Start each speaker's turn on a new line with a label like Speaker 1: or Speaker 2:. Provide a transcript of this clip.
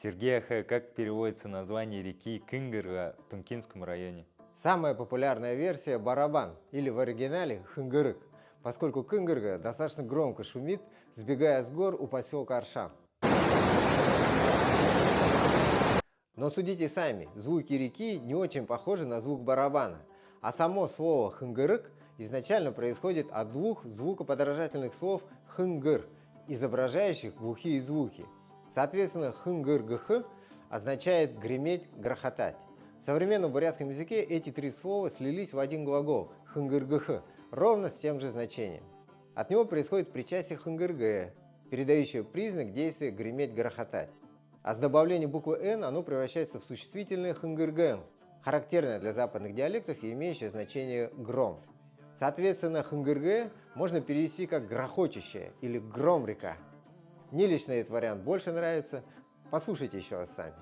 Speaker 1: Сергей Ахэ, как переводится название реки Кынгырга в Тункинском районе?
Speaker 2: Самая популярная версия – барабан, или в оригинале хынгырык, поскольку Кынгырга достаточно громко шумит, сбегая с гор у поселка Аршан. Но судите сами, звуки реки не очень похожи на звук барабана, а само слово хынгырык изначально происходит от двух звукоподражательных слов хынгыр, изображающих глухие звуки. Соответственно, хынгыр-гх означает греметь, грохотать. В современном бурятском языке эти три слова слились в один глагол хынгыр-гх, ровно с тем же значением. От него происходит причастие хынгыр-гэ, передающее признак действия греметь, грохотать. А с добавлением буквы «н» оно превращается в существительное хынгыр-гэн, характерное для западных диалектов и имеющее значение «гром». Соответственно, хынгыр-гэ можно перевести как «грохочущая» или «гром река». Мне лично этот вариант больше нравится. Послушайте еще раз сами.